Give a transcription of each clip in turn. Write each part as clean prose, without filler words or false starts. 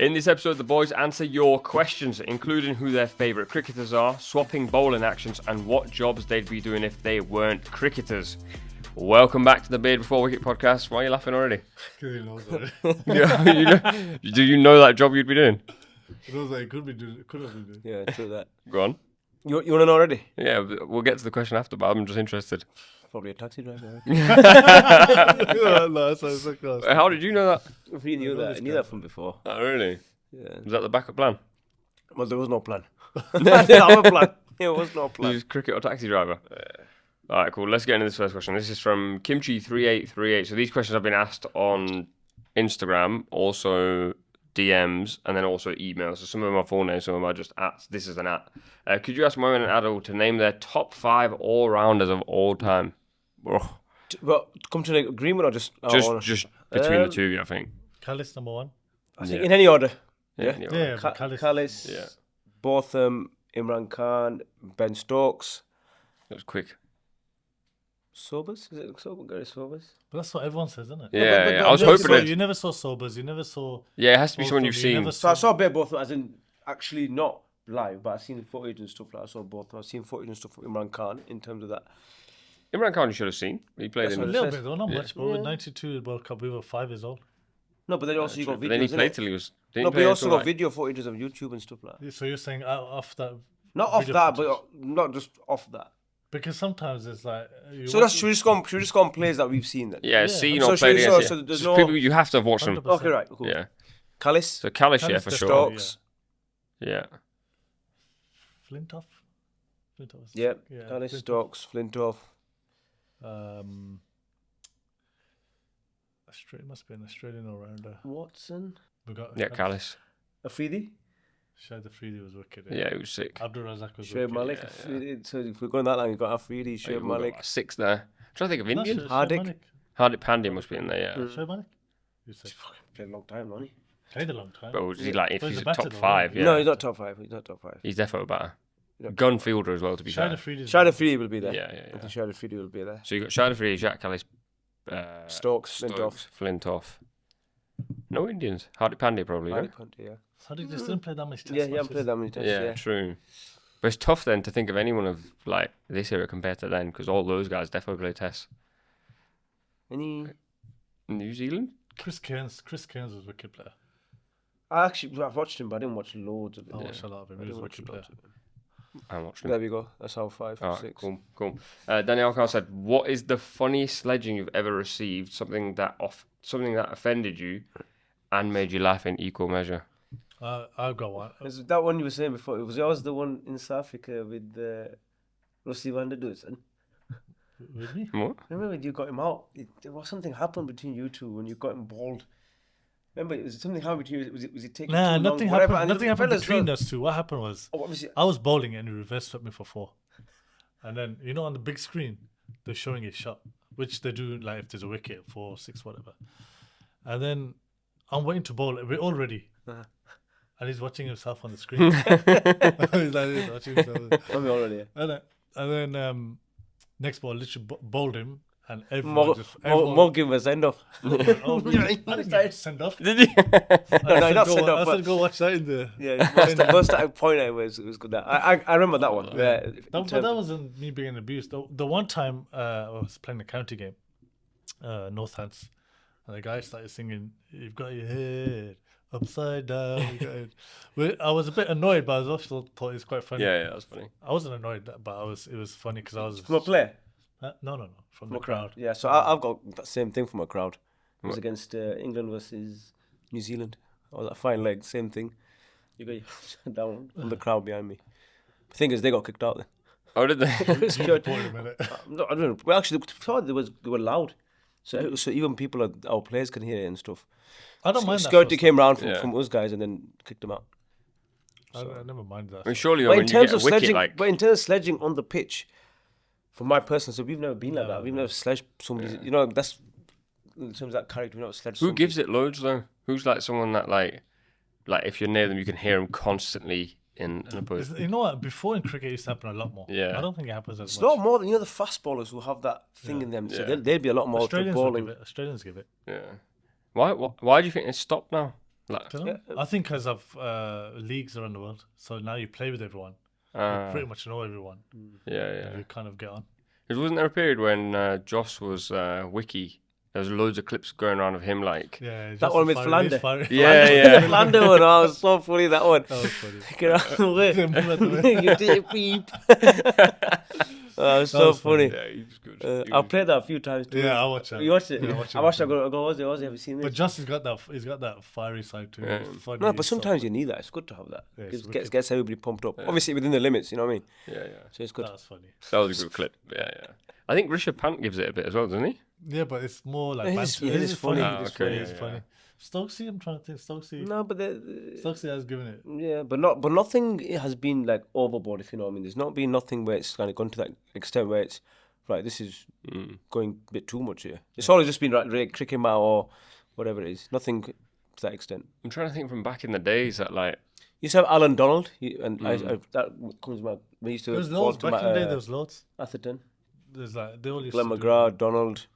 In this episode, the boys answer your questions, including who their favourite cricketers are, swapping bowling actions, and what jobs they'd be doing if they weren't cricketers. Welcome back to the Beard Before Wicket podcast. Why are you laughing already? Because he knows already. Do you know that job you'd be doing? He knows that he could have been doing. Yeah, true that. Go on. You want to know already? Yeah, we'll get to the question after, but I'm just interested. Probably a taxi driver. No, it's so close. How did you know that? We knew that. I knew that from before. Oh, really? Yeah. Was that the backup plan? Well, there was no plan. I didn't have a plan. There was no You plan. was cricket or taxi driver? All right, cool. Let's get into this first question. This is from Kimchi3838. So these questions have been asked on Instagram, also DMs, and then also emails. So some of them are full names, some of them are just ats. This is an at. Could you ask Moeen and Adil to name their top 5 all-rounders of all time? Oh, Well, come to an agreement or just... just between the two of you, I think. Callis number 1. I think in any order. Yeah. Anyway. Yeah, but Callis. Callis, Yeah. Botham, Imran Khan, Ben Stokes, That was quick. Sobers? Is it Sobers? Gary Sobers? But that's what everyone says, isn't it? Yeah, I was You never hoping saw- that... You never saw Sobers. You never saw... Yeah, it has to be Both someone of you've you seen. never So I saw a bit of both, as in actually not live, but I've seen footage and stuff like that. I saw both. I've seen footage and stuff of Imran Khan in terms of that. Imran Khan you should have seen. He played That's in... A what little says- bit, though, not Yeah. much. But with 92 World Cup, we were 5 years old. No, but then also you got But videos. then he innit? played till he was... Didn't No, he but play you also until, got video footages of YouTube and stuff like that. So you're saying off that... Not off video that, footage. but not just off that. Because sometimes it's like... So that's should we just go on plays that we've seen then? Yeah, seen So or should played we- against. so Yeah. there's Just no- people you have to have watched them. 100%. Okay, right, cool. Yeah. Callis, So Callis, yeah, Callis for the sure. Stokes. Stokes, Yeah. Flintoff? Flintoff was- yeah, yeah, Callis, Flintoff. Stokes, Flintoff. Australia must be an Australian all-rounder. Watson, We got Yeah, Callis. Afridi, Shahid Afridi was wicked. Yeah, he was sick. Abdul Razak was Shoaib wicked. Malik. So if we're going that long, you've got Afridi, Shoaib Malik. 6 there. I'm trying to think of No, Indian. Shoaib Hardik. Malik. Hardik Pandya must be in there, yeah. Shoaib Malik? You said Played a long time, hasn't he? played a long time. But was he like, if But he's he's a a batter top though, 5, isn't yeah. No, he's not top 5. He's not top 5. He's definitely better. Yeah. Gun fielder as well, to be Shahid fair. Afridi. Shahid Afridi will be there. Yeah, I yeah, yeah. think Shahid Afridi will be there. So you got Shahid Afridi, Jack Callis, Stokes, Flintoff. Flintoff. No Indians. Hardik Pandya probably, yeah? Hardik Pandya, yeah. Hardik just didn't play that much test Yeah, he hasn't matches. played that many tests, Yeah, yeah. true. But it's tough then to think of anyone of like this era compared to then, because all those guys definitely play tests. Any... New Zealand? Chris Cairns was a wicked player. I've watched him, but I didn't watch loads of it. I watched a lot of him. He was a wicked player. I'm watching. There we go. That's our 5, All right, 6. cool. Daniel Carl said, "What is the funniest sledging you've ever received? Something that offended you, and made you laugh in equal measure." I've got one. Is that one you were saying before? It was yours, the one in South Africa with Rusty van der Dusen. With me? What? Remember when you got him out? There was something happened between you two when you got him bald. Remember, it was something happened between you. Was it taking Nah, too nothing long? Whatever, happened. and Nothing the happened fellas between were- us two. What happened was Oh, what was it? I was bowling and he reverse swept me for 4. And then, on the big screen, they're showing his shot, which they do like if there's a wicket, 4, 6, whatever. And then I'm waiting to bowl. We're all ready. Uh-huh. And he's watching himself on the screen. He's like, he's watching himself. Tell me already. And then next ball, literally bowled him. And everyone More give a send off. Oh, really? I didn't get send off. Did you? No, not send off. I but- said go watch that in the... Yeah, most point it was good. That I remember that one. Yeah, But that wasn't me being abused. The one time I was playing a county game, Northants, and the guy started singing, "You've got your head upside down." I was a bit annoyed, but I was also thought it was quite funny. Yeah, that's funny. I wasn't annoyed, but it was funny because I was... from a player. No, from the crowd. Yeah, so I've got that same thing from a crowd. It was against England versus New Zealand. I was at fine leg, same thing. You got your upside down from the crowd behind me. The thing is, they got kicked out then. Oh, did they? It's good. Wait a minute. No, I don't know. Well, actually, they were loud. So even people, our players can hear it and stuff. I don't mind that. Security first. came round Yeah. from us guys and then kicked them out. I never mind that. I mean, surely though, But when in you terms get a of wicket, sledging, like... but in terms of sledging on the pitch, from my personal, so we've never been like that. We've never sledged somebody. You know, that's in terms of that character. We've never sledged. Who somebody. gives it loads though? Who's like someone that like if you're near them, you can hear them constantly in a booth. You know what? Before in cricket, it used to happen a lot more. Yeah. I don't think it happens as It's much. a lot more than the fast bowlers who have that thing in them. So Yeah. they'd be a lot more to Australians will bowling. give it. Australians give it. Yeah. Why do you think it's stopped now? Like, Don't know. I think because of leagues around the world, so now you play with everyone. You pretty much know everyone. yeah. You kind of get on. Because wasn't there a period when Joss was Wiki? There was loads of clips going around of him like. Yeah, That one with Flander. Yeah. Flander one. Oh, it was so funny, that one. That was funny. Get out of the way. You did beep. Oh, it was so was funny. funny. Yeah, he was good. I've played that a few times too. Yeah, I watched that. You watched it? Yeah, I watched it. I watched it. I go, was it? Have you seen But this? Justin's got that. He's got that fiery side too. Yeah. It's funny, No, but it's so sometimes funny. you need that. It's good to have that. Yeah, it's It wicked. gets everybody pumped up. Obviously within the limits, you know what I mean? Yeah. So it's good. That was funny. That was a good clip. Yeah. I think Rishabh Pant gives it a bit as well, doesn't he? Yeah, but it's more like It is- banter. it is funny. Ah, It's okay, funny. yeah, It's yeah. funny. Stokesy, I'm trying to think. Stokesy No, but has given it. yeah, but nothing has been like overboard, if you know what I mean. There's not been nothing where it's kind of gone to that extent where it's right. This is going a bit too much here. It's always just been like cricket out or whatever it is. Nothing to that extent. I'm trying to think from back in the days that like. You used to have Alan Donald, I that comes to my. We used to There was bowl loads to back in the day. There was loads. Atherton, There's like they all used Glenn to do McGrath, Donald.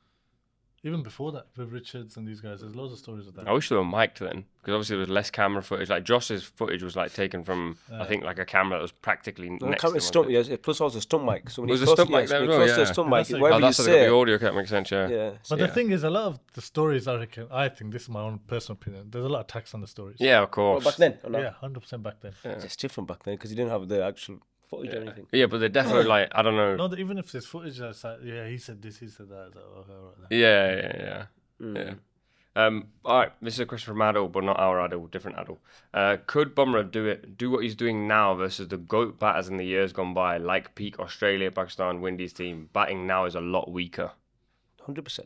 even before that with Richards and these guys. There's loads of stories of that. I wish they were mic'd then, because obviously there was less camera footage. Like Josh's footage was like taken from, I think, like a camera that was practically No, next camera to him. stump, yes, plus also stump mic. So when Was you the close, stump mic there when as you well? close to the Yeah. stump That's mic, like- whatever Oh, you that's how they got say. the audio. Okay, that makes sense. Yeah. Yeah, But Yeah. the thing is, a lot of the stories, I reckon, I think this is my own personal opinion. There's a lot of tax on the stories. Yeah, of Well, course. back then, or not? Yeah, 100% back then. It's different back then because you didn't have the actual footage or anything. Yeah, but they're definitely like, I don't know. No, even if there's footage that's like, yeah, he said this, he said that. It's like, okay, all right, Yeah. Mm. All right, this is a question from Adil, but not our Adil, different Adil. Could Bumrah do what he's doing now versus the GOAT batters in the years gone by, like peak Australia, Pakistan, Windies team? Batting now is a lot weaker. 100%. I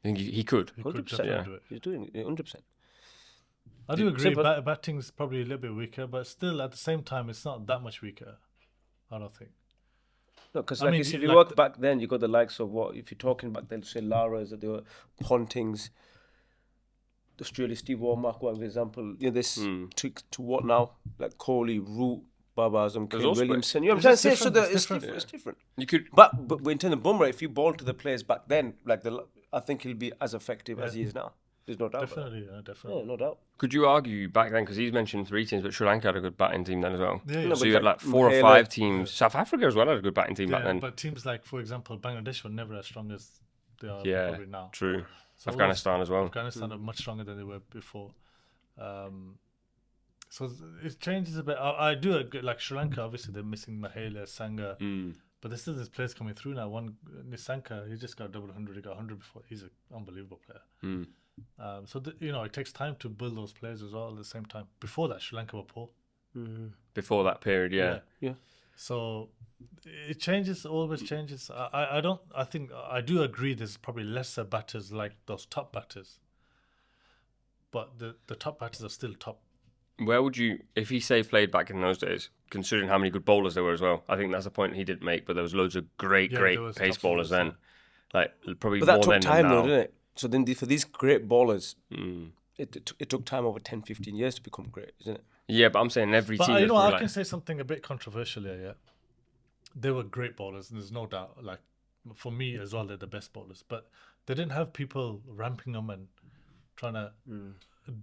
think he could. He could 100%. definitely yeah. do it. He's doing it 100%. I do agree. Simple. Batting's probably a little bit weaker, but still at the same time, it's not that much weaker. I don't think. No, because I like, mean, if see, you like work back then, you got the likes of what, if you're talking back then, say Lara's, or the Pontings, Australia, Steve Warmack, one example. You know, this to what now? Like Kohli, Root, Babas, There's Kane also- Williamson. You know what I'm It's saying? So different, it's it's different. different. It's different. You could. But in terms of Bumrah, if you bowl to the players back then, like I think he'll be as effective as he is now. There's no doubt. about Definitely, that. definitely. Yeah, no doubt. Could you argue back then, because he's mentioned 3 teams, but Sri Lanka had a good batting team then as well. Yeah, No, So but you had like like 4 or Mahela- 5 teams. South Africa as well had a good batting team back Yeah, then. but teams like, for example, Bangladesh were never as strong as they are Yeah, probably now. true. So Afghanistan as well. Afghanistan are much stronger than they were before. So it changes a bit. I do agree, like Sri Lanka, obviously they're missing Mahela, Sangha, but there's still this players coming through now. One Nisanka, he just got double 100, he got 100 before. He's an unbelievable player. So it takes time to build those players as well. At the same time, before that, Sri Lanka were poor. Before that period, yeah. Yeah. So it changes, always changes. I think I do agree. There's probably lesser batters like those top batters, but the top batters are still top. Where would you, if he say played back in those days, considering how many good bowlers there were as well? I think that's a point he didn't make, but there was loads of great there was pace top bowlers bowlers, then. Like probably But that more took then time than though, now. didn't it? So then for these great bowlers, it took time over 10, 15 years to become great, isn't it? Yeah, but I'm saying every But team. you is know, probably I can say something a bit controversial here. Yeah, they were great bowlers, and there's no doubt. Like for me as well, they're the best bowlers. But they didn't have people ramping them and trying to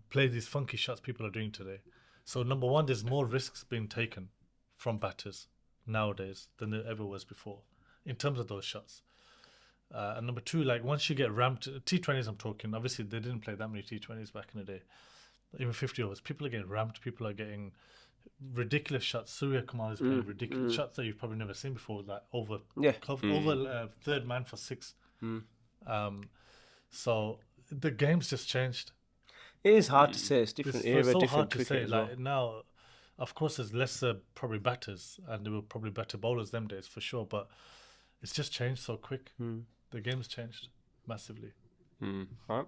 play these funky shots people are doing today. So number one, there's more risks being taken from batters nowadays than there ever was before in terms of those shots. And number two, like once you get ramped, T20s I'm talking, obviously they didn't play that many T20s back in the day. Even 50 overs, people are getting ramped, people are getting ridiculous shots. Surya Kumar is playing ridiculous shots that you've probably never seen before, like over third man for 6. So the game's just changed. It is hard to say. It's different era, It's so different hard to cricket say. as well. Like now, of course, there's lesser probably batters, and there were probably better bowlers them days for sure. But it's just changed so quick. The game's changed massively. All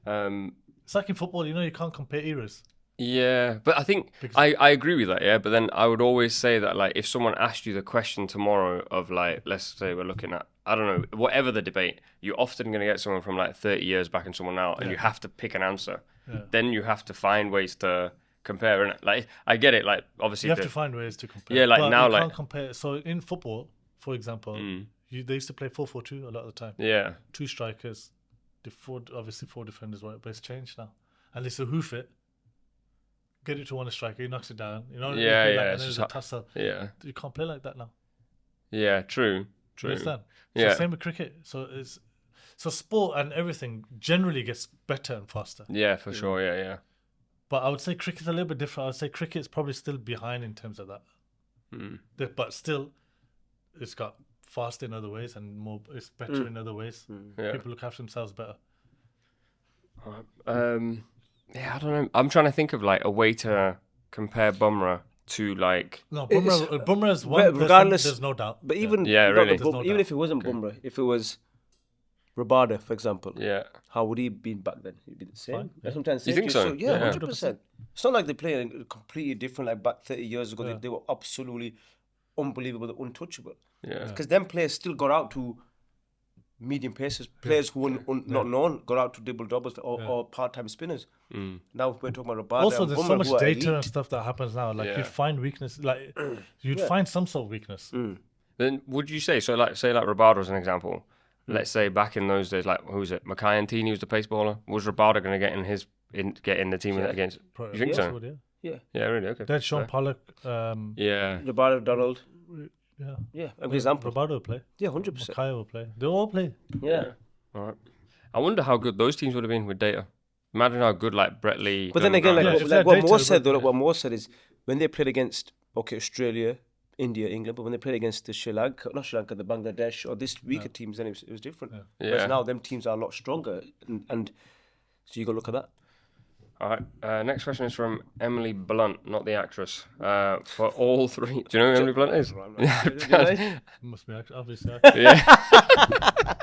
right. It's like in football, you can't compare eras. Yeah, but I think I agree with that, yeah. But then I would always say that, like, if someone asked you the question tomorrow of, like, let's say we're looking at, I don't know, whatever the debate, you're often going to get someone from, like, 30 years back and someone now, and you have to pick an answer. Yeah. Then you have to find ways to compare. And, like, I get it, like, obviously... You have to find ways to compare. Yeah, like, but now, you like... can't compare. So in football, for example, they used to play 4-4-2 a lot of the time. Yeah. 2 strikers, obviously 4 defenders, right? But it's changed now. And they still hoof it, get it to one striker, he knocks it down. You know, Yeah, it's yeah, and it's then just there's a tussle. Yeah. You can't play like that now. Yeah, true. You True. understand? Yeah. So same with cricket. So sport and everything generally gets better and faster. Yeah, for sure. Yeah, yeah. But I would say cricket's a little bit different. I would say cricket's probably still behind in terms of that. But still, it's got fast in other ways and it's better in other ways. Yeah. People look after themselves better. Yeah, I don't know. I'm trying to think of like a way to compare Bumrah to like. No, Bumrah's one. regardless- There's no doubt. But even Yeah, not really. the There's no even doubt. if it wasn't Bumrah, if it was Rabada, for example, Yeah. how would he have been back then? He'd be the same. Fine, That's sometimes You think so? Yeah, Yeah. 100%. It's not like they play completely different like back 30 years ago. Yeah. They were absolutely unbelievable, untouchable. Yeah. Because them players still got out to medium pacers, players who were not known, got out to double doubles or part-time spinners. Now we're talking about Rabada. Also, and there's Bumrah, so much who are data and elite. stuff that happens now. Like Yeah. you'd find weakness. Like you'd find some sort of weakness. Then would you say so? Like say like Rabada as an example. Let's say back in those days, like who was it? Mackay and Tini was the pace bowler. Was Rabada going to get in the team against? You think so? Yeah. Yeah, really. Okay. Then Sean Pollock. Yeah. Rabada, Donald. Yeah. Yeah, a good example. Rabada will play. Yeah, 100%. Mackay will play. They all play. Yeah. All right. I wonder how good those teams would have been with data. Imagine how good like Brett Lee. But then again, Dunn, like, if like they're what data, Moore said, but- though, what Moore said is when they played against Australia, India, England, but when they played against the not Sri Lanka, the Bangladesh or this weaker teams, then it was different. Whereas Yeah. now them teams are a lot stronger, and so you got to look at that. All right. Next question is from Emily Blunt, not the actress. For all three, do you know who Emily Blunt is? Must be obviously. Yeah.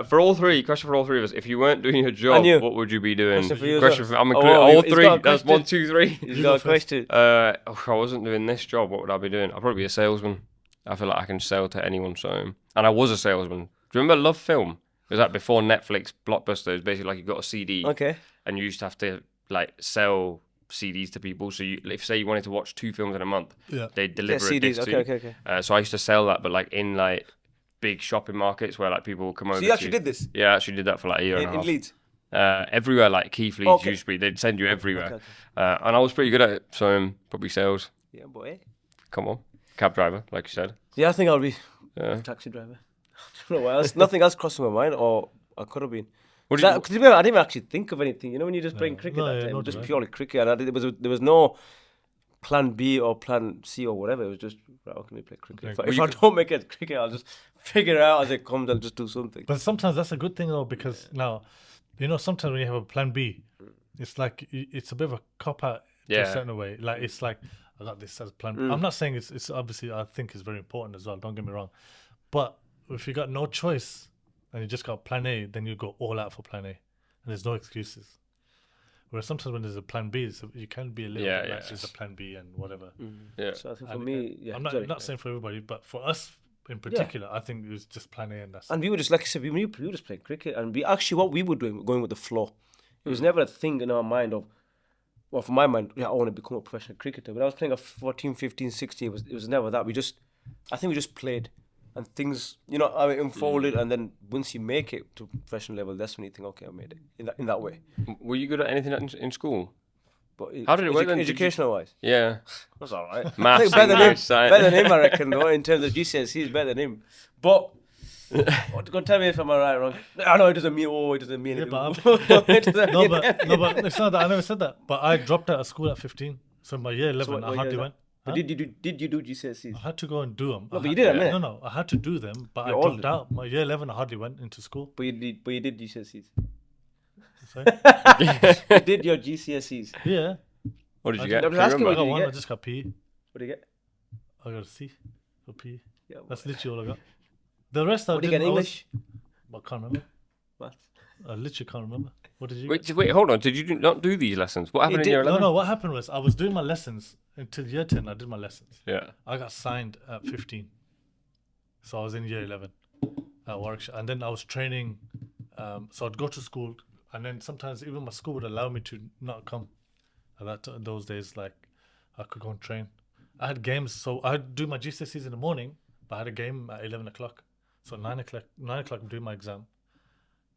For all three, question for all three of us. If you weren't doing your job, you. what would you be doing? Question for you as Question well. for I'm Oh, including well, all he's three. got a That's question. 1, 2, 3. You got a question. If I wasn't doing this job, what would I be doing? I'd probably be a salesman. I feel like I can sell to anyone. So, and I was a salesman. Do you remember Love Film? It was like before Netflix, Blockbuster. It was basically like you got a CD, Okay. and you used to have to like sell CDs to people. So if say you wanted to watch 2 films in a month, Yeah. they'd deliver a CDs. disc to Okay. you. So I used to sell that, but like in like big shopping markets where like people would come over. So you actually did this Yeah, I actually did that for like a year and a in half. Leeds. Everywhere, like Keith Leeds Okay. used to be, they'd send you everywhere. Okay. And I was pretty good at it. So probably sales. Yeah, boy. Come on, cab driver, like you said. Yeah, I think I'll be Yeah. a taxi driver. I don't know what else. Nothing else crossed my mind, or I could have been. What That, did cause I didn't actually think of anything. You know, when you're just playing cricket, No, that yeah, time, no, it was just right. purely cricket, and there was no plan B or plan C or whatever. It was just right. How can we play cricket? Okay. If I don't make it cricket, I'll just figure it out as it comes. I'll just do something. But sometimes that's a good thing though, because now, sometimes when you have a plan B, it's like it's a bit of a cop out to Yeah. a certain way. Like it's like I got this as plan B. I'm not saying it's obviously I think it's very important as well. Don't get me wrong, but if you got no choice and you just got plan A, then you go all out for plan A, and there's no excuses. Whereas sometimes when there's a plan B, you can be a little bit like there's a plan B and whatever. Yeah. So I think for And, me, yeah. I'm sorry. not saying for everybody, but for us in particular, I think it was just plan A and that's And we were just, like I said, we were just playing cricket. And we actually, what we were doing, going with the flow. It was never a thing in our mind of, well, for my mind, yeah, I want to become a professional cricketer. When I was playing at 14, 15, 16, it was never that. I think we just played. And things, how it unfolded. And then once you make it to professional level, that's when you think, okay, I made it. In that way. Were you good at anything in school? But How did it work then? Did you- Educational-wise. Yeah. That's all right. Maths, I think better English, science. better than him, I reckon, though, in terms of GCSEs, better than him. But, go tell me if I'm right or wrong. I know it doesn't mean anything. but It doesn't No, mean but anything. it's not that. I never said that. But I dropped out of school at 15. So my year 11, what I year hardly is that? went. But Huh? did you do GCSEs? I had to go and do them. No, but you did them, innit? No, I had to do them, but You're I older. dropped out. My year 11, I hardly went into school. But you did GCSEs. So, You did your GCSEs. yeah, What did you I get? I'm just Can you asking I what remember? got you one. I get? just got PE. What do you get? I got a C for PE. Yeah, That's literally all I got. The rest I what do you get didn't. in English? I can't remember. Maths. I literally can't remember. What did you? Wait, hold on. Did you not do these lessons? What happened in did- year 11? No. What happened was I was doing my lessons until year 10. I did my lessons. Yeah. I got signed at 15. So I was in year 11 at Warwickshire. And then I was training. So I'd go to school. And then sometimes even my school would allow me to not come. In those days, like, I could go and train. I had games. So I'd do my GCSEs in the morning. But I had a game at 11 o'clock. So 9 o'clock I'm doing my exam.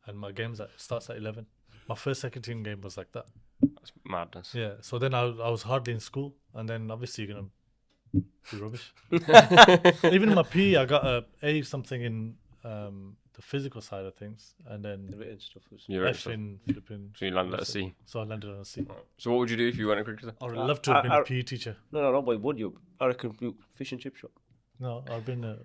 And my games starts at 11. My first second team game was like that. That's Madness. Yeah. So then I was hardly in school, and then obviously you're gonna be rubbish. Even in my PE, I got a A something in the physical side of things, and then The written stuff was. You're right, F so in flipping. you landed at a C. So I landed on a C. So what would you do if you weren't a cricketer? I would love to have been a PE teacher. No, why would you? I reckon fish and chip shop. No, I've been a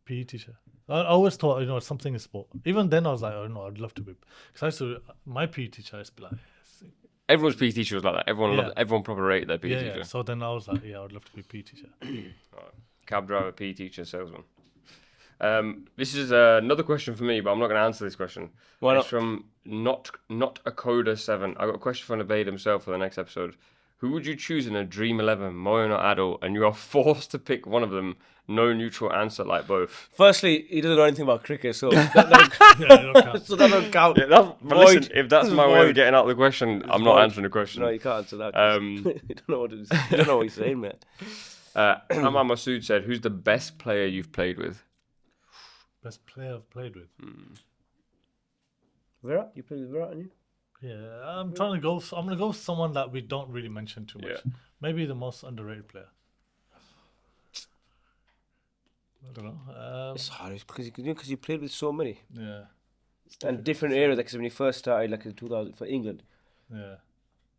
PE teacher. I always thought, something in sport. Even then, I was like, oh no, I'd love to be. Because I used to, my PE teacher, I used to be like, Everyone's PE teacher was like that. Everyone Yeah. loved, everyone proper rated their PE yeah, teacher. yeah. So then I was like, yeah, I'd love to be a PE teacher. Cab driver, PE teacher, salesman. This is another question for me, but I'm not going to answer this question. Why It's not? from not a coder 7. I got a question from Nubaid himself for the next episode. Who would you choose in a Dream 11, Moeen or Adil, and you are forced to pick one of them? No neutral answer like both. Firstly, he doesn't know anything about cricket, so that don't, so that don't count. Yeah, but Void. listen, if that's my way of Void. getting out of the question, I'm not void. answering the question. No, you can't answer that. 'cause you don't know what it is. You don't know what he's saying, mate. Amar Masood said, who's the best player you've played with? Best player I've played with. Virat, you played with Virat, didn't you? Yeah, I'm trying to go. I'm gonna go with someone that we don't really mention too much. Yeah. Maybe the most underrated player. I don't know. It's hard because you played with so many Yeah, and different areas. Like when you first started, like in 2000 for England, yeah.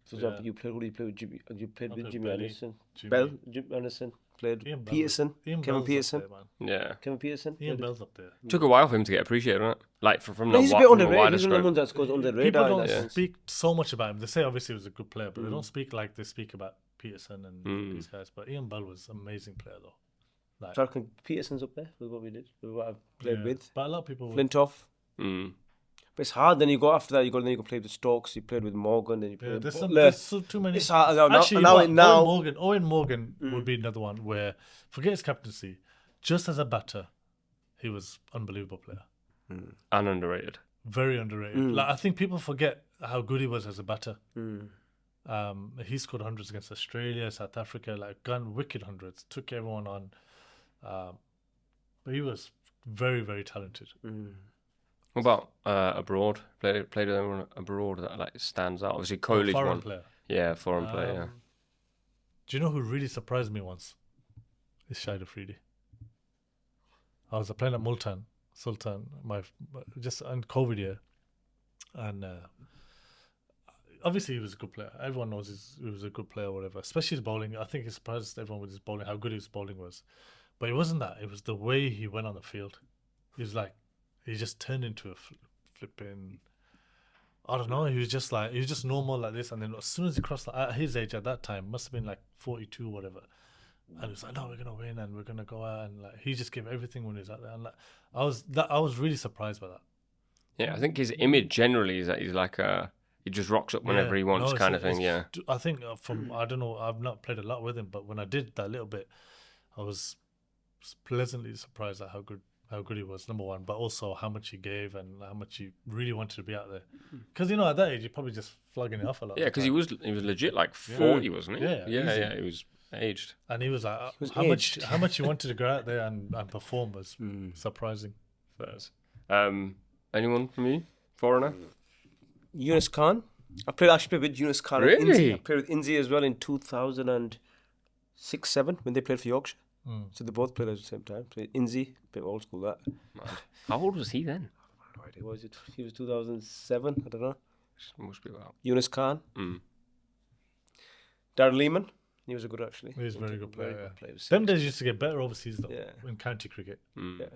for example, Yeah. you played. Who did you play with? Jimmy. You played I with played Jimmy Belly, Anderson. Jimmy. Bell. Jim Anderson played. Ian Bell Peterson. Ian Kevin Bell's Peterson. Up there, man. Yeah. Kevin Peterson. Ian Bell's up there. Took a while for him to get appreciated, right? Like from No, the he's a wi- bit from a underrated. wider He's one of the scope. ones that's goes under the People radar. in don't that sense. speak so much about him. They say obviously he was a good player, but they don't speak like they speak about Peterson and these guys. But Ian Bell was an amazing player, though. Like, So I reckon Peterson's up there with what we did, with what I've played yeah. with. But a lot of people. Flintoff. Mm. But it's hard. Then you go after that. Then you go play with Stokes. You played with Morgan. Then you played Yeah, with there's Butler. so too many. It's hard. Now, Actually, Owen Morgan would be another one where, forget his captaincy, just as a batter, he was unbelievable player. And underrated. Very underrated. Like I think people forget how good he was as a batter. He scored hundreds against Australia, South Africa, like gun wicked hundreds, took everyone on. But he was very, very talented. What about abroad? Played with anyone abroad that like stands out. Obviously, Kohli's Foreign one. player. Yeah, foreign player. Yeah. Do you know who really surprised me once? Is Shahid Afridi. I was playing at Sultan, just on COVID year, and obviously he was a good player. Everyone knows he was a good player, or whatever. Especially his bowling. I think he surprised everyone with his bowling, how good his bowling was. But it wasn't that. It was the way he went on the field. He was like, he just turned into a flipping. I don't know. He was just normal like this, and then as soon as he crossed at his age at that time, must have been like 42 or whatever. And he was like, "No, we're gonna win, and we're gonna go out." And like he just gave everything when he was out there. And like I was really surprised by that. Yeah, I think his image generally is that he's like he just rocks up whenever he wants, kind of thing. Yeah. I think I don't know. I've not played a lot with him, but when I did that little bit, I was pleasantly surprised at how good he was. Number one, but also how much he gave and how much he really wanted to be out there. Because at that age, you're probably just flogging it off a lot. Yeah, because he was legit like 40, wasn't he? Yeah, yeah. He was aged. And he was like, was how aged. much he wanted to go out there and perform was surprising. First. Anyone from you? Foreigner? Yunus Khan. I actually played with Yunus Khan. Really? And Inzi. I played with Inzi as well in 2006-07 when they played for Yorkshire. So they both played at the same time. Played Inzi, a bit old school that. How old was he then? No idea. What was it? He was 2007. I don't know. Must be about. Yunus Khan. Mm. Darren Lehman. He was a good actually. He was a very good player. Yeah. player. Them days used to get better overseas though. Yeah. In county cricket. Yeah.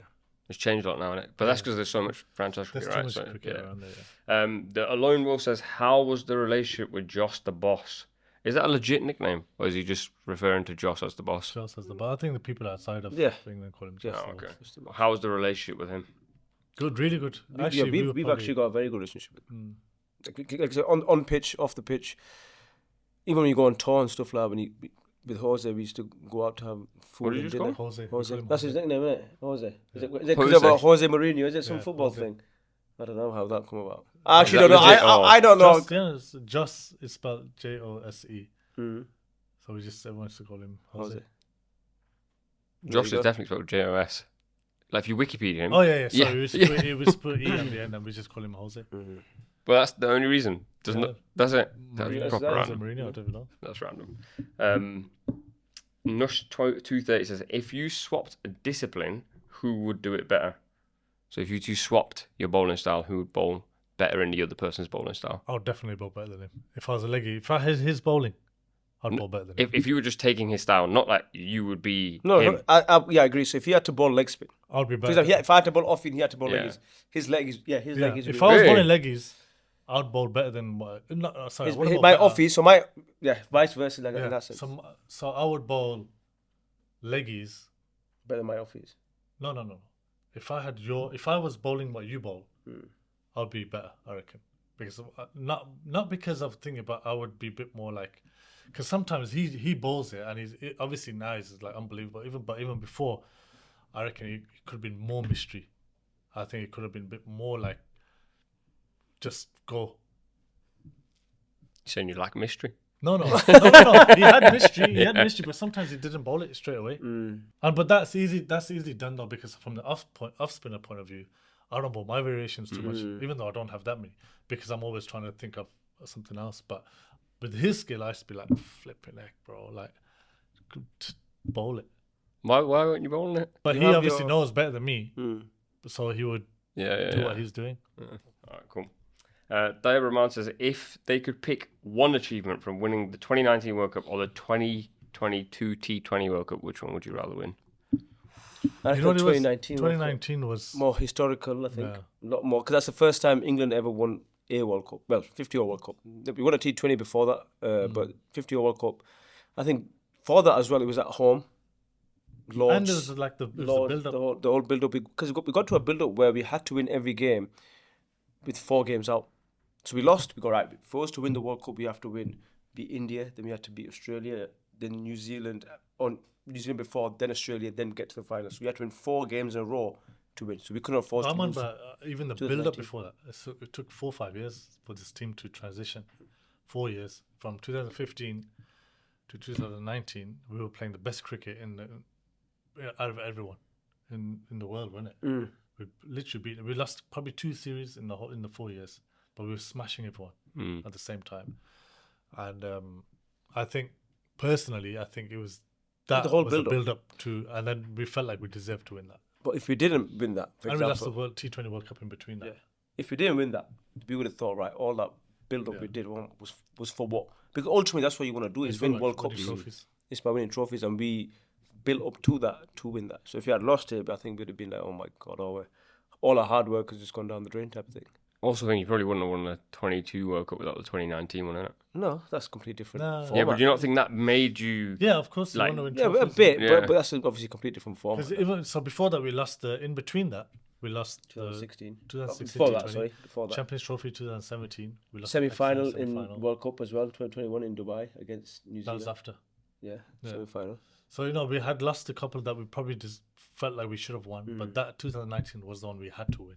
It's changed a lot now, isn't it? But that's because there's so much franchise There's cricket, too right? much So, cricket yeah. around there. Yeah. The Alone Wolf says, how was the relationship with Joss the boss? Is that a legit nickname? Or is he just referring to Joss as the boss? Joss as the but I think the people outside of England call him Joss. Oh, okay. How was the relationship with him? Good, really good. We've actually got a very good relationship with him. Like I said, on pitch, off the pitch. Even when you go on tour and stuff like that, with Jose, we used to go out to have food What did you and just dinner. call Jose. Jose. That's his nickname, isn't it? Jose. Is it Jose. because about Jose Mourinho? Is it some Yeah, football Jose. thing? I don't know how that come about. I actually that don't know. legit? Oh. I don't know. Joss is spelled Jose. Mm. So everyone used to call him Jose. Jose. Josh is go. definitely spelled Jos. Like if you Wikipedia him. Oh yeah. So Yeah. it was put E on the end, and we just call him Jose. But that's the only reason. That's it. That's Mourinho, proper that's random. Mourinho, I don't know. That's random. Nush 230 says, if you swapped a discipline, who would do it better? So if you two swapped your bowling style, who would bowl better in the other person's bowling style? I would definitely bowl better than him. If I was a leggy, if I had his bowling, I'd bowl better than him. If you were just taking his style, not like you would be No, him. I agree. So if he had to bowl leg spin, I'd be for better. example, if I had to bowl off in, he had to bowl Yeah. leggies. His leg is, his leg is. If I was Really? bowling leggies, I'd bowl better than sorry. my offies, so vice versa, like in Yeah, that sense. so I would bowl leggies. Better than my offies. No. If I was bowling what you bowl, I'd be better, I reckon. Because not because of thinking, but I would be a bit more like, because sometimes he bowls it, and obviously now he's like unbelievable. Even before, I reckon it could have been more mystery. I think it could have been a bit more like, just go. Saying you like mystery? No. He had mystery, but sometimes he didn't bowl it straight away. But that's easy. That's easily done though, because from the off spinner point of view, I don't bowl my variations too much, even though I don't have that many, because I'm always trying to think of something else. But with his skill, I used to be like, flipping heck, bro, like bowl it. Why weren't you bowling it? But You he have obviously your- knows better than me, so he would do what he's doing. All right, cool. Daya Rahman says, if they could pick one achievement from winning the 2019 World Cup or the 2022 T20 World Cup, which one would you rather win? I You know think what it was? 2019 2019 was more historical, I think. Yeah. A lot more, because that's the first time England ever won a World Cup. Well, 50 over World Cup. We won a T20 before that, but 50 over World Cup. I think for that as well, it was at home. Lords, and it was like the Lords, build up. the whole build up, because we got to a build up where we had to win every game with 4 games out. So we lost. We got right. For us to win the World Cup, we have to beat India, then we had to beat Australia, then New Zealand, on New Zealand before, then Australia, then get to the final. So we had to win 4 games in a row to win. So we couldn't afford I to lose. remember even the 2019. build up before that. It took 4 or 5 years for this team to transition. 4 years from 2015 to 2019. We were playing the best cricket out of everyone in the world, wasn't it? We literally beat. We lost probably 2 series in the 4 years, but we were smashing everyone at the same time. And I think personally, it was that The whole was a build-up. build up to, and then we felt like we deserved to win that. But if we didn't win that, for And we lost example, the T20 World Cup in between that. yeah, if we didn't win that, we would have thought, right, all that build up we did was for what? Because ultimately, that's what you want to do is win World Winning Cups. trophies. It's by winning trophies, and we built up to that to win that. So if you had lost it, I think we'd have been like, oh my god, all our hard work has just gone down the drain type of thing. Also, I think you probably wouldn't have won the 22 World Cup without the 2019 one, innit? No, that's completely different. No. format. Yeah, but do you not think that made you... Yeah, of course. Like- You want to Yeah, win a trophies. bit, Yeah. but that's obviously a completely different format. Because even so, before that, we lost in between that we lost 2016. 2016 Before that, T20, sorry. Before that. Champions Trophy 2017. We lost Semi-final excellent in semi-final. World Cup as well, 2021 in Dubai against New That Zealand. was after. Yeah, Yeah. semi-final. So we had lost a couple that we probably just felt like we should have won, but that 2019 was the one we had to win.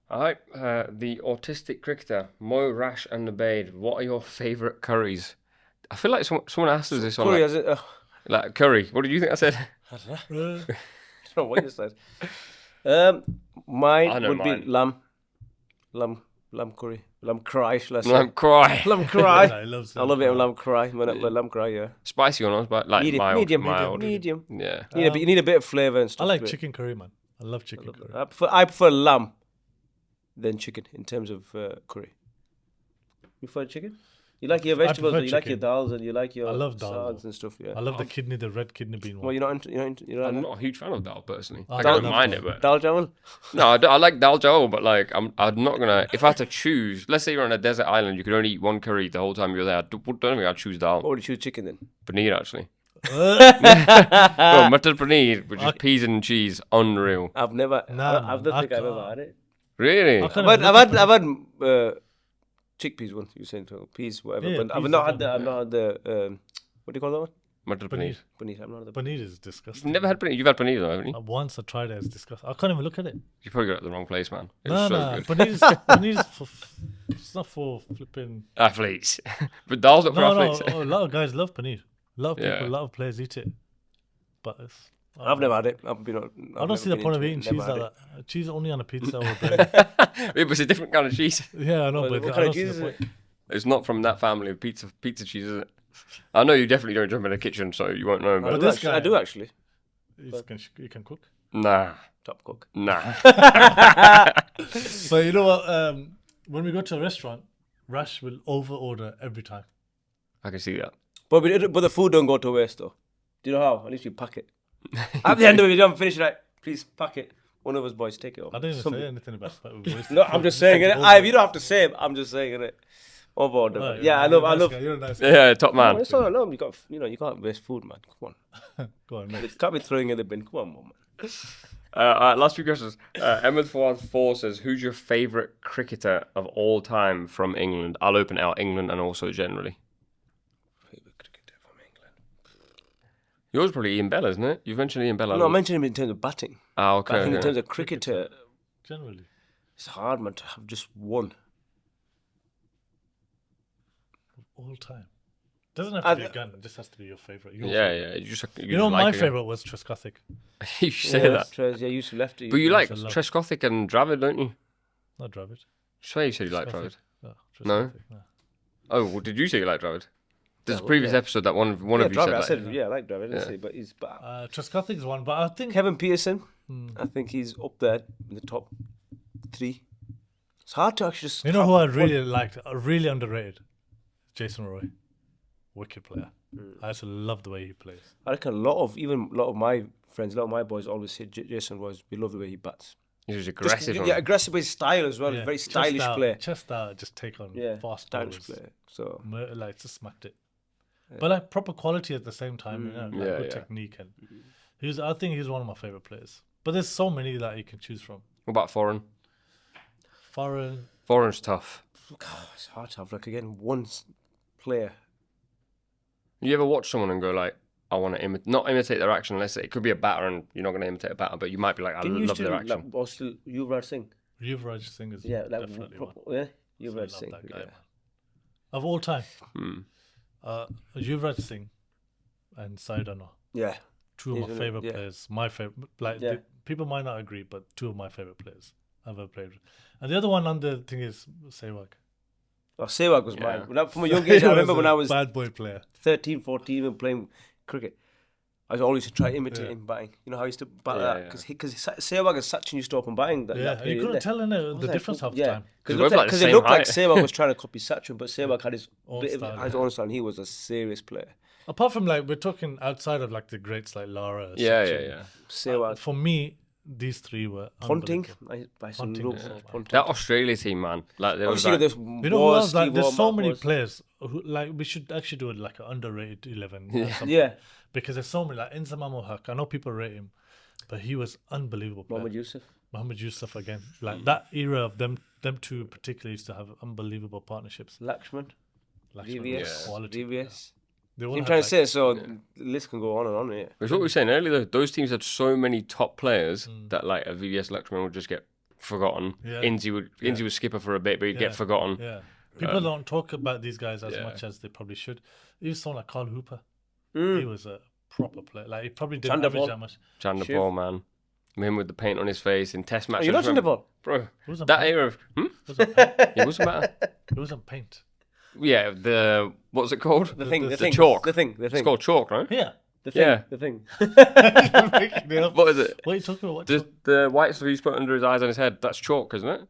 All right, the autistic cricketer, Moeen, Rash and Nubaid, what are your favourite curries? I feel like someone asked us this on Curry, like, has it? like curry. What did you think I said? I don't know. I don't know what you said. Mine I know would mine. be lamb curry, lamb cry. Shall I say? Lamb cry. Lamb cry. I love I love it. Lamb cry. Lamb cry. Yeah. Spicy or not? But like Medium. mild. Medium. Yeah. You need a bit of flavour and I stuff. like to it. chicken curry, man. I love chicken curry. I prefer lamb than chicken in terms of curry. You prefer chicken? You like your vegetables, prefer and you like your chicken. dals, and you like your I love dal. salads and stuff. Yeah. I love the red kidney bean Well, one. you're not into I'm not a huge fan of dal personally. I Like, don't I don't love mind dal. it, but dal jawal? no, I like dal jawal, but like I'm not gonna. If I had to choose, let's say you're on a desert island, you could only eat one curry the whole time you're there. I don't think I'd choose dal. Or would you choose chicken then? Paneer actually. Uh, No, mutton paneer, which is peas and cheese, unreal. I've never. Nah, I don't man, think I've ever had it. Really? I can't I've even had, look I've at had chickpeas once. You saying to peas, whatever. Yeah, but I've peas not are had the. fine. I've not had the. What do you call that one? Mutton paneer. paneer. Paneer. I've not had the. Paneer is You've disgusting. never had paneer. You've had paneer though, haven't you? Once I tried it, it's disgusting. I can't even look at it. You probably got it at the wrong place, man. It's No, so no. good. Paneer is for. It's not for flipping. Athletes, but dal's not for No, athletes. a lot of guys love paneer. A lot of people, Yeah. a lot of players eat it. But I've never had it. I've I don't see the point of eating cheese like that. that. Cheese only on a pizza or bread. Yeah, but it's a different kind of cheese. Yeah, I know, What but kind I of don't see cheese the is point. It's not from that family of pizza cheese, is it? I know you definitely don't jump in the kitchen, so you won't know. But But this guy- I do actually. He can cook. nah. Top cook. Nah. So you know what? When we go to a restaurant, Rash will over order every time. I can see that. But the food don't go to waste though. Do you know how? At least you pack it. At the end of it, you don't finish it. Like, please pack it. One of us boys take it home. I didn't even Something. say anything about wasting No, food. I'm just saying it. You don't have to say it. I'm just saying it. Over. Right, Yeah, I you're love. a I nice love. guy, You're a nice guy. Yeah, top No, man. it's all no. You can't waste food, man. Come on. Go on, You next. can't be throwing it in the bin. Come on, man. All right, last few questions. Ahmed Fawad 4 says, who's your favourite cricketer of all time from England? I'll open it out, England and also generally. Favorite cricketer from England. Yours probably Ian Bell, isn't it? You've mentioned Ian Bell. No, I mentioned him in terms of batting. Ah, But I okay. think in okay. terms of cricketer, Generally. it's hard, man, to have just one. All time. Doesn't have to be a gun. It just has to be your favorite. Your Yeah, favorite. yeah. You know, my favorite was Trescothick. You say that. Yeah, used to lefty. But you like I love- Trescothick and Dravid, don't you? Not Dravid. Swear you said you like Dravid. No, No? Trescothick, no. Oh, well, did you say you like Dravid? There's Yeah, a previous yeah. episode that one of yeah, you said Dravid, I like. said, yeah, I like Dravid, didn't Yeah. say, but he's Trescothick is one, but I think Kevin Pearson. I think he's up there in the top 3. It's hard to actually just. you know have who I one. really liked, really underrated, Jason Roy, wicked player. I also love the way he plays. I reckon a lot of my friends, a lot of my boys always say Jason Royce. We love the way he bats. He was Just- aggressive. yeah, aggressive with his style as well. Yeah, Very chest stylish out, player. Chest out, just take on Yeah, fast stylish bowlers. player. So Like just smacked it, but like proper quality at the same time. You know, like Yeah, good yeah. technique, and I think he's one of my favorite players. But there's so many that you can choose from. What about foreign? Foreign, Foreign's tough. God, it's hard to have like one player. You ever watch someone and go like, I want to not imitate their action. Let's say it could be a batter and you're not going to imitate a batter, but you might be like, I Can you love still their action. or still Yuvraj Singh? Yuvraj Singh is Yeah, like definitely one. yeah, I Yuvraj love Singh. that guy, Yeah. man. Of all time, Hmm. Yuvraj Singh and Saidano, Yeah. two of my He's in it, favorite yeah. players. My favorite, like Yeah. people might not agree, but two of my favorite players I've ever played with. And the other one on the thing is Sehwag. Oh, Sehwag was Yeah. mine. From a young age, I remember when I was bad boy player. 13, 14 and playing cricket. I always used to try to imitate Yeah. him batting. You know how he used to bat Yeah, that? Because Sehwag and Sachin used to open batting. That Yeah, you period, couldn't didn't tell they? the difference half the Yeah, time. Because because we're like the it same looked like height. Sehwag was trying to copy Sachin, but Sehwag had his Own bit of style, his yeah. own style, and he was a serious player. Apart from like we're talking outside of like the greats like Lara. Yeah, Sachin. yeah, yeah. Sehwag, For me, these three were punting. unbelievable. I some Punting, love yeah. punting. That Australia team, man. Like there was Obviously, like, there's You know who else? Like, Steve there's so Warren, many Wars. players who like we should actually do it like an underrated 11. or something. Yeah, Because there's so many like Inzamam ul Haq. I know people rate him, but he was unbelievable. Player. Mohammad Yusuf. Muhammad Yusuf again. Like that era of them two particularly used to have unbelievable partnerships. Lakshman, Lakshman, VVS, quality. VVS. They all I'm had, trying like, to say, so the list can go on and on here. It's what we were saying earlier, though. Those teams had so many top players that, like, a VVS Lakshman would just get forgotten. Yeah. Inzi would skipper for a bit, but he'd Yeah. get forgotten. Yeah. People don't talk about these guys as yeah. much as they probably should. Even someone like Carl Hooper. Mm. He was a proper player. Like he probably didn't Chanderpaul. average that much. Chandler Shiv. Paul, man. Him with the paint on his face in test matches. You're not in the ball. Bro, It wasn't that paint. era of... It wasn't paint. It wasn't matter. It wasn't paint. Yeah, the... What's it called? The thing, the the thing, chalk. the thing, the It's thing, called chalk, right? Yeah. the thing, Yeah. the thing. You're making it up. What is it? What are you talking about? What Just the white stuff he's put under his eyes and his head. That's chalk, isn't it?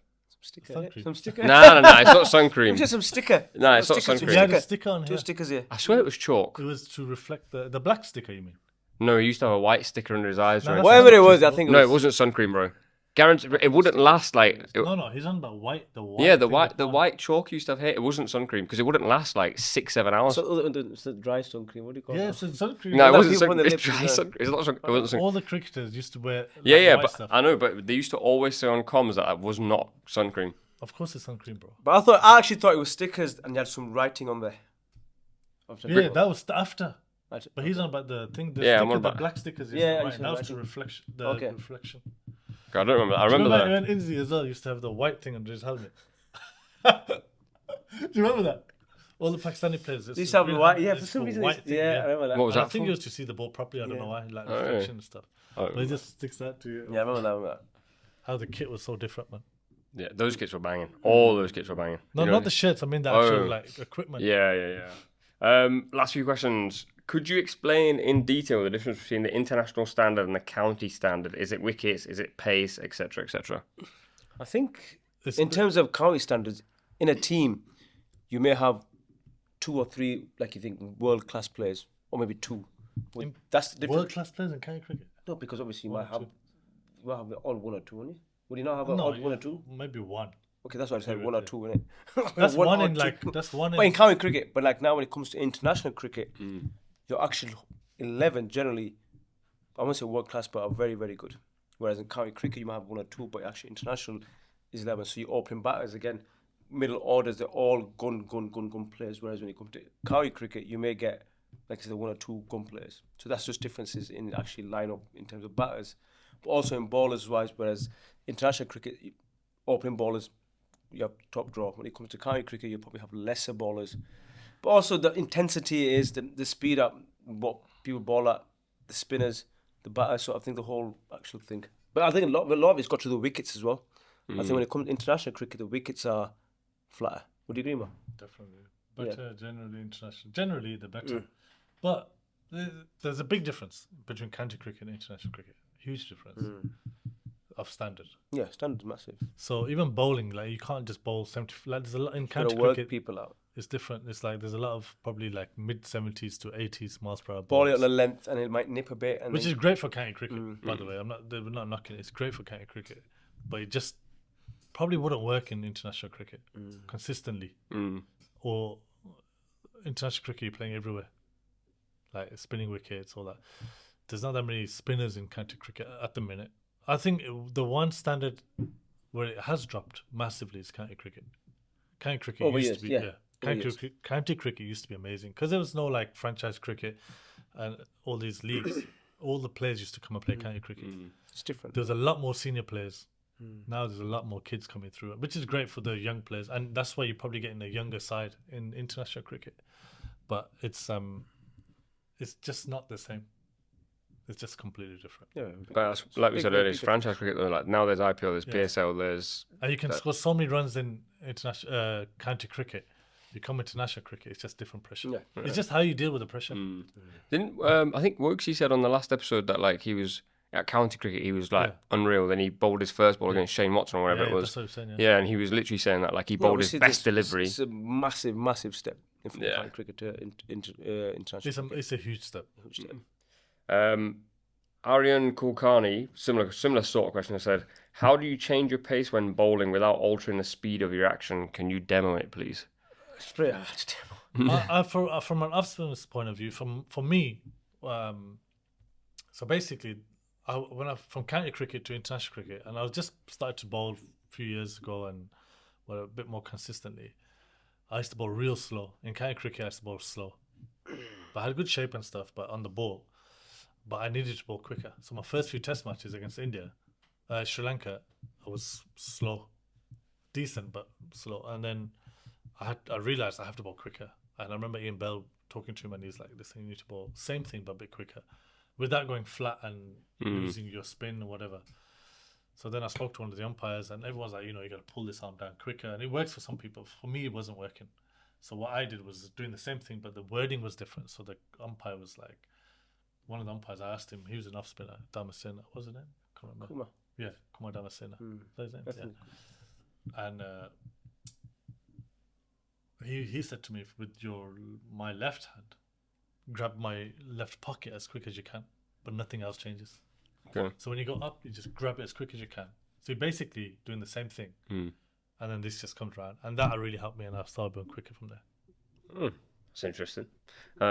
Sticker, Sun yeah. cream. Some sticker. No, it's not sun cream. Just some sticker. No, it's not Stickers, sun he cream. had a sticker on Two here. stickers here. I swear it was chalk. It was to reflect the black sticker, you mean? No, he used to have a white sticker under his eyes. No, right? that's Whatever it not was, true, I think No, it it was. wasn't sun cream, bro. Guaranteed, it wouldn't last like. No, he's on about white. The white. Yeah, the thing white, they the put on. white chalk used to have here. It wasn't sun cream because it wouldn't last like 6-7 hours. So, it's the dry sun cream. What do you call Yeah, it? it's sun cream. No, it that wasn't people sun on the cream. It's lips dry as sun. It's not sun. It wasn't sun. All the cricketers used to wear. Yeah, yeah, white but stuff. I know, but they used to always say on comms that it was not sun cream. Of course, it's sun cream, bro. But I actually thought it was stickers and you had some writing on there. Yeah, that was after. That's- But he's on about the thing. The Yeah, I'm sticker, on the about- black stickers. Yeah, Yeah, you right. said That was the writing. reflection. The Okay. reflection. I don't remember. I Do you remember that. when Inzi as well used to have the white thing under his helmet? Do you remember that? All the Pakistani players. They used to have white. Yeah, for some reason. white thing, Yeah, I remember that. What was And I that think for? it was to see the ball properly. I don't know why, like Oh, reflection and stuff. Oh, But it just sticks out to you. Yeah, I remember that. How the kit was so different, man. Yeah, those kits were banging. All those kits were banging. No, You know, not the shirts. I mean the actual Oh. like equipment. Yeah. Last few questions. Could you explain in detail the difference between the international standard and the county standard? Is it wickets? Is it pace, etc., etc.? I think It's in terms of county standards, in a team, you may have 2 or 3, like you think, world class players, or maybe 2. That's the difference. World class players in county cricket. No, because obviously you One might or have, two. you might have all 1 or 2, won't you? Would you not have No, all 1 or 2? Maybe one. Okay, that's what I said, Maybe 1 or two. 2, innit? That's one or in two. like. That's one But in in. county cricket, but like now when it comes to international cricket, your actual 11 generally, I won't say world class, but are very, very good. Whereas in county cricket, you might have 1 or 2, but actually international is 11. So your opening batters, again, middle orders, they're all gun players. Whereas when you come to county cricket, you may get, like I said, 1 or 2 gun players. So that's just differences in actually lineup in terms of batters. But also in bowlers wise, whereas international cricket, opening bowlers, you have top draw. When it comes to county cricket, you probably have lesser bowlers. But also the intensity is the speed up, what people bowl at, the spinners, the batters. So I think the whole actual thing. But I think a lot of it's got to the wickets as well. I think when it comes to international cricket, the wickets are flatter. Would you agree, man? Definitely. Better generally international. Generally, the better. But there's a big difference between county cricket and international cricket. Huge difference of standard. Yeah, standard's massive. So even bowling, like you can't just bowl 70. Like there's a lot in Gotta county work cricket. people out. It's different. It's like there's a lot of probably like mid 70s to 80s miles per hour. Ball it balls, on the length and it might nip a bit. And which then, is great for county cricket, by the way. We're not knocking it. It's great for county cricket, but it just probably wouldn't work in international cricket consistently. Or international cricket, you're playing everywhere, like spinning wickets, all that. There's not that many spinners in county cricket at the minute. I think the one standard where it has dropped massively is county cricket. County cricket Over used years, to be yeah. County cricket used to be amazing because there was no like franchise cricket and all these leagues. All the players used to come and play county cricket. it's different. There's a lot more senior players. Now there's a lot more kids coming through, which is great for the young players, and that's why you're probably getting a younger side in international cricket. But it's just not the same. It's just completely different. Yeah, But that's, like we big, said big earlier, it's difference. franchise cricket. Though. Like now, there's IPL, there's Yeah. PSL, there's And you can score so many runs in international county cricket. You come international cricket, it's just different pressure. Yeah. It's just how you deal with the pressure. Didn't I think Wokesy said on the last episode that like he was at county cricket, he was like unreal. Then he bowled his first ball against Shane Watson or whatever it was. That's what I'm saying, Yeah, and he was literally saying that like he bowled his obviously best this- delivery. It's a massive step from Yeah. county cricket to international cricket. It's a huge step. Huge step. Aryan Kulkarni, similar sort of question. I said, how do you change your pace when bowling without altering the speed of your action? Can you demo it, please? It's pretty hard. From an off-spinner's point of view, for me, so basically, from county cricket to international cricket, and I was just started to bowl a few years ago and a bit more consistently. I used to bowl real slow. In county cricket, I used to bowl slow, but I had good shape and stuff. But on the ball, but I needed to bowl quicker. So my first few test matches against India, Sri Lanka, I was slow, decent but slow, and then I realized I have to bowl quicker. And I remember Ian Bell talking to him, and he's like, "Listen, you need to bowl same thing but a bit quicker, without going flat and losing your spin or whatever." So then I spoke to one of the umpires, and everyone's like, "You got to pull this arm down quicker," and it works for some people. For me, it wasn't working. So what I did was doing the same thing, but the wording was different. So the umpire was like, one of the umpires, I asked him, he was an off spinner, Damascena, what was his name? Can't remember. Kumar. Yeah, Kumar Damascena. That's his name. Definitely. Yeah. And he said to me, with my left hand, grab my left pocket as quick as you can, but nothing else changes. Okay. So when you go up, you just grab it as quick as you can. So you're basically doing the same thing. And then this just comes around. And that really helped me, and I started going quicker from there. That's interesting. Not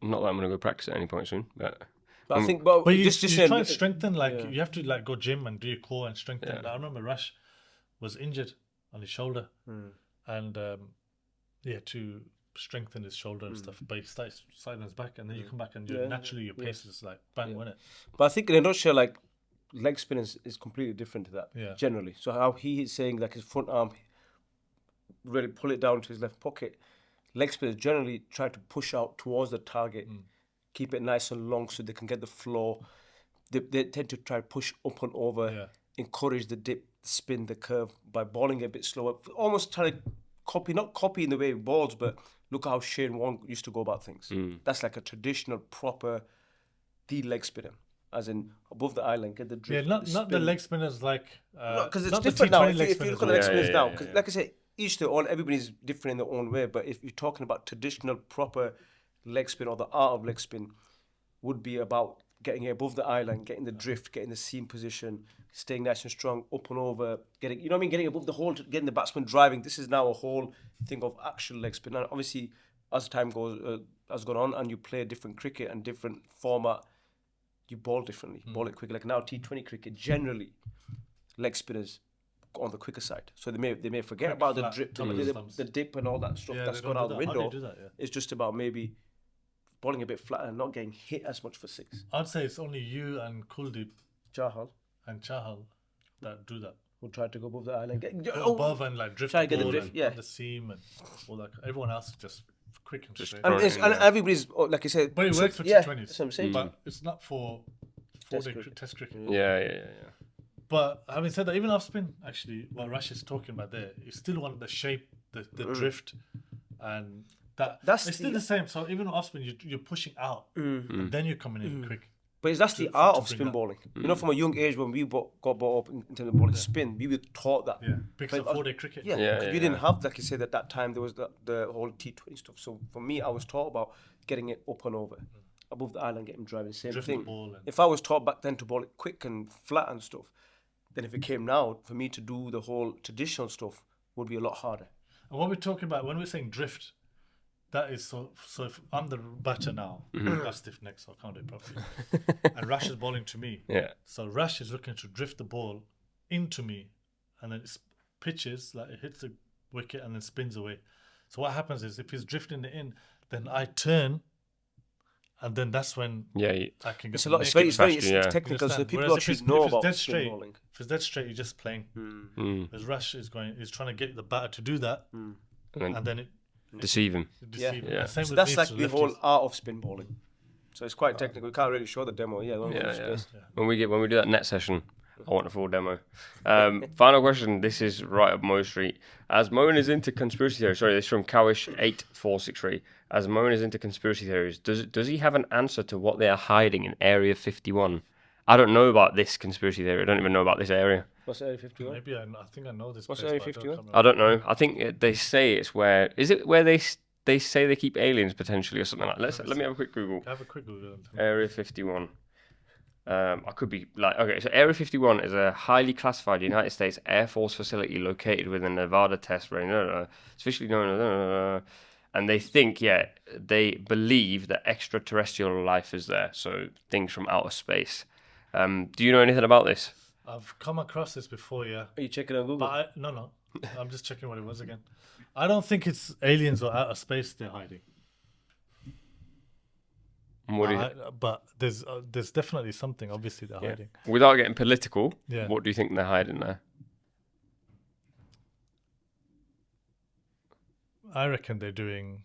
that I'm going to go practice at any point soon, but But I think, But you just try and strengthen, like, yeah. you have to, like, go gym and do your core and strengthen. Yeah. Like, I remember Rash was injured on his shoulder. And he had to strengthen his shoulder and stuff. But he started sliding his back, and then you come back and naturally your pace is, like, bang, wasn't it? But I think in a nutshell, like, leg spin is completely different to that, Yeah. generally. So how he is saying, like, his front arm, really pull it down to his left pocket, leg spinners generally try to push out towards the target, keep it nice and long so they can get the flow. They tend to try to push up and over, encourage the dip, spin, the curve by balling a bit slower. Almost trying to not copy in the way he balls, but look how Shane Warne used to go about things. That's like a traditional, proper leg spinner. As in above the eye line, get the drift. Yeah, not the leg spinners like... Because it's not the different now. T20 If you look at the leg spinners now, because yeah. like I say, each their own, everybody's different in their own way. But if you're talking about traditional, proper leg spin or the art of leg spin, would be about getting it above the eye line, getting the drift, getting the seam position, staying nice and strong, up and over, getting, you know what I mean, getting above the hole, getting the batsman driving. This is now a whole thing of actual leg spin. And obviously, as time has gone on, and you play different cricket and different format, you ball differently, ball it quicker. Like now, T20 cricket, generally, leg spinners go on the quicker side. So they may forget about the drip, the dip and all that stuff that's gone out the window. It's just about maybe balling a bit flat and not getting hit as much for six. I'd say it's only you and Kuldeep and Chahal that do that. We'll try to go above the eye line. Go above and like drift try to get the the ball drift, and the seam and all that. Everyone else is just quick and straight. And everybody's, like I said... But it works for yeah, T20s. that's what I'm saying. But it's not for test cricket. Yeah. But having said that, even off spin, actually, what Rash is talking about there, you still want the shape, the drift, and it's still the same. So even off spin, you're pushing out, and then you're coming in quick. But that's the art of spin bowling. You know, from a young age when we got brought up in terms of bowling spin, we were taught that. Yeah, because of 4-day cricket. We didn't have, like you said, at that time there was the whole T20 stuff. So for me, I was taught about getting it up and over, above the island, getting driving, same Drift thing. the ball If I was taught back then to bowl it quick and flat and stuff, then if it came now, for me to do the whole traditional stuff would be a lot harder. And what we're talking about, when we're saying drift, that is so if I'm the batter now, I've got stiff neck, so I can't do it properly. And Rash is bowling to me. Yeah. So Rash is looking to drift the ball into me, and then it pitches, like it hits the wicket and then spins away. So what happens is if he's drifting it in, then I turn, and then that's when I can get it's very technical, so people should know about spin bowling. If it's dead straight, you're just playing. As Rash is trying to get the batter to do that, and then it deceive him. So that's like the whole art of spin bowling. So it's quite technical. We can't really show the demo. When we do that net session, I want a full demo. Final question. This is right up Mo Street. As Moeen is into conspiracy theories, sorry, this is from Cowish8463. As Moeen is into conspiracy theories, does he have an answer to what they are hiding in Area 51? I don't know about this conspiracy theory. I don't even know about this area. What's Area 51? Maybe I think I know this. What's place, Area 51? I don't know. I think they say it's where... Is it where they say they keep aliens potentially or something like that? Let me have a quick Google. Have a quick Google. Area 51. I could be like... Okay, so Area 51 is a highly classified United States Air Force facility located within Nevada test range. It's officially known... And they think, they believe that extraterrestrial life is there. So things from outer space. Do you know anything about this? I've come across this before, yeah. Are you checking on Google? But no. I'm just checking what it was again. I don't think it's aliens or outer space they're hiding. But there's definitely something, obviously, they're hiding. Without getting political, what do you think they're hiding there? I reckon they're doing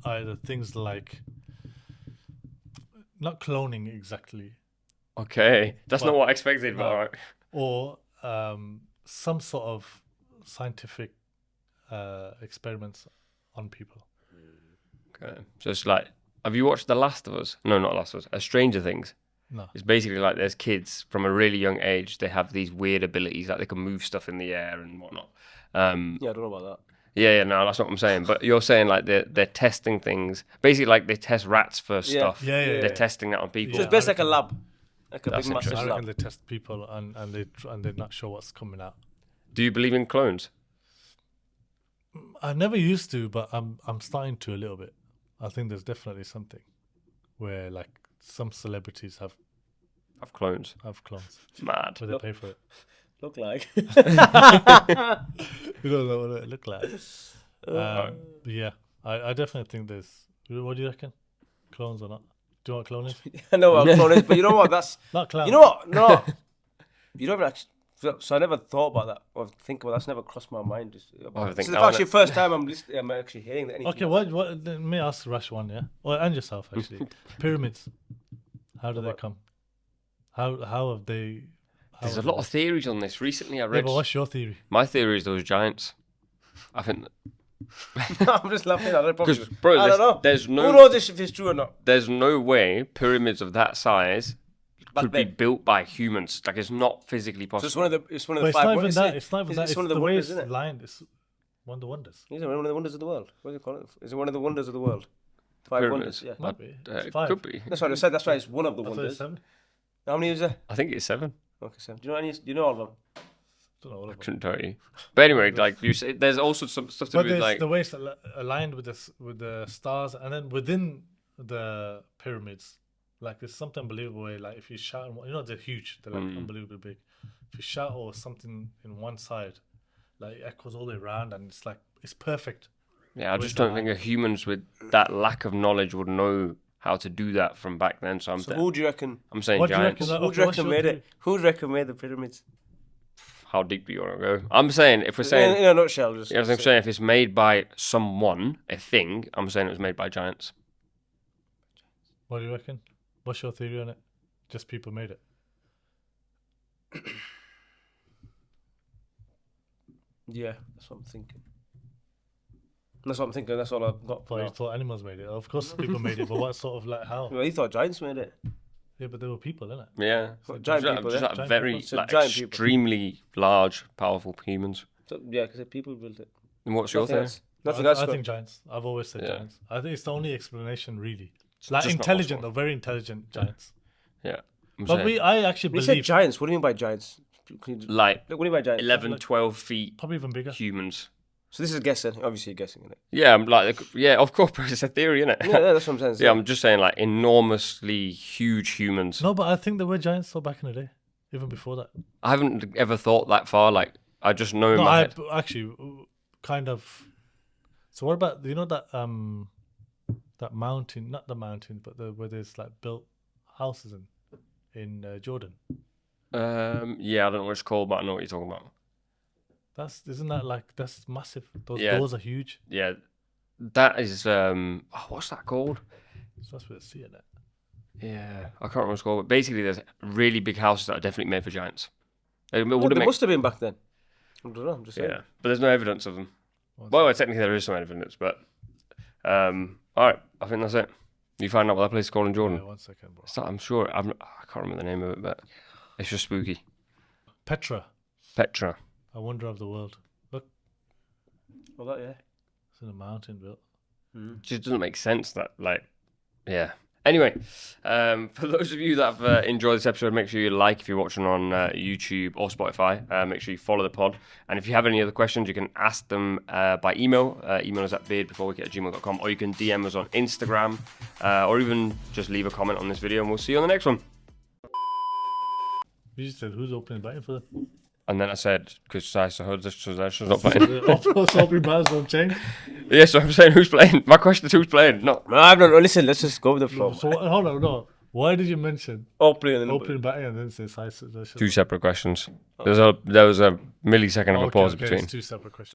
either things like not cloning exactly. Okay, that's not what I expected, but all right. Or some sort of scientific experiments on people. Okay, so it's like, have you watched The Last of Us? No, not Last of Us. Stranger Things. No. It's basically like there's kids from a really young age. They have these weird abilities, like they can move stuff in the air and whatnot. I don't know about that. No, that's not what I'm saying. But you're saying like they're testing things. Basically, like they test rats for stuff. They're testing that on people. So it's basically like a lab, like a That's big massive I lab. reckon they test people and they're not sure what's coming out. Do you believe in clones? I never used to, but I'm starting to a little bit. I think there's definitely something where like some celebrities have clones. clones. Mad. Where they pay for it. Look like. You don't know what it look like. Yeah, I definitely think there's. What do you reckon? Clones or not? Do you know what clone is? I know what a clone is, but you know what? That's Not clown. You know what? No, you don't even actually. So I never thought about that or think about that's never crossed my mind. This think is now actually the first time I'm actually hearing that. Okay, what? Let me ask Rash one, yeah, and yourself actually. Pyramids. How do they come? How have they? There's a lot of theories on this. Recently, I Yeah, read. but what's your theory? My theory is those giants. I think I'm just laughing at it. because bro, I don't know. there's Who no knows if it's true or not? there's no way pyramids of that size could be then. built by humans. Like it's not physically So possible. it's one of the But five. it's not even wonders. that. It's not even It's that. It's one of the the way wonders, it's isn't it? lined. It's one of the wonders. Is it one of the wonders of the world? What do you call it? Is it one of the wonders of the world? Five Pyramids. wonders. Yeah. Might be. It's It 5. could be. That's what I said. That's why it's one of the I thought it's wonders. 7. How many is there? I think it's 7. Okay, 7. Do you know any? Do you know all of them? Don't know all of them. Couldn't tell you. But anyway, like you say, there's also some stuff to But do with there's like the way it's aligned with the stars, and then within the pyramids, like there's something unbelievable. Way, like if you shout, they're huge. They're like unbelievably big. If you shout or something in one side, like it echoes all the way around, and it's like it's perfect. yeah, I just don't think humans with that lack of knowledge would know how to do that from back then. So Who do you reckon? I'm saying What do you giants. reckon? Who do you reckon made theory? it? Who do you reckon made the pyramids? How deep do you want to go? I'm saying if we're saying in a nutshell, just yeah, I'm saying if it's made by someone, a thing, I'm saying it was made by giants. What do you reckon? What's your theory on it? Just people made it. Yeah, that's what I'm thinking. That's what I'm thinking. That's all I've got. Thought you thought animals made it. Of course, people made it, but what sort of like how? Well, he thought giants made it. Yeah, but they were people, innit? Yeah, Giant people, just yeah. like Giant very people. So like giant people. extremely large, powerful humans. So, yeah, because people built it. And what's your Nothing theory? else. Nothing else. I think giants. I've always said Yeah. giants. I think it's the only explanation, really. Like just not intelligent, possible. or very intelligent giants. Yeah, I'm But saying, I actually When you said believe giants, what do you mean by giants? like What do you mean by giants? 11, 12 feet probably even bigger. humans. So this is guessing. Obviously, you're guessing, innit? Yeah, I'm like, yeah, of course, bro, it's a theory, isn't it? Yeah, that's what I'm saying. Yeah, I'm just saying like enormously huge humans. No, but I think there were giants still back in the day, even before that. I haven't ever thought that far. Like, I just know in No, my I head. actually kind of. So what about that that mountain? Not the mountain, but where there's like built houses in Jordan. Yeah, I don't know what it's called, but I know what you're talking about. Isn't that like that's massive? Those Yeah. doors are huge. Yeah, that is what's that called? So that's where it's seeing it. Yeah, I can't remember what it's called. But basically, there's really big houses that are definitely made for giants. It Well, wouldn't they make, must have been back then. I don't know. I'm just saying. yeah, but there's no evidence of them. One Well, technically there is some evidence, but all right, I think that's it. You find out what that place is called in Jordan. Yeah, 1 second, bro. I'm sure I can't remember the name of it, but it's just spooky. Petra, Petra. a wonder of the world. Look, Well, that, yeah. it's in a mountain built. It just doesn't make sense that, like, yeah. Anyway, for those of you that have enjoyed this episode, make sure you like if you're watching on YouTube or Spotify. Make sure you follow the pod. And if you have any other questions, you can ask them by email. Email us at beardbeforewicket@gmail.com, or you can DM us on Instagram, or even just leave a comment on this video, and we'll see you on the next one. You just said who's opening batting for them? And then I said, because I heard this was not playing. Opening batters don't change. Yeah, so I'm saying who's playing. My question is who's playing, not. No, I've not. Listen, let's just go with the flow. So hold on, no. Why did you mention Opening and opening batting and then say size? Two separate questions. There was a millisecond of a pause Okay, between. it's 2 separate questions.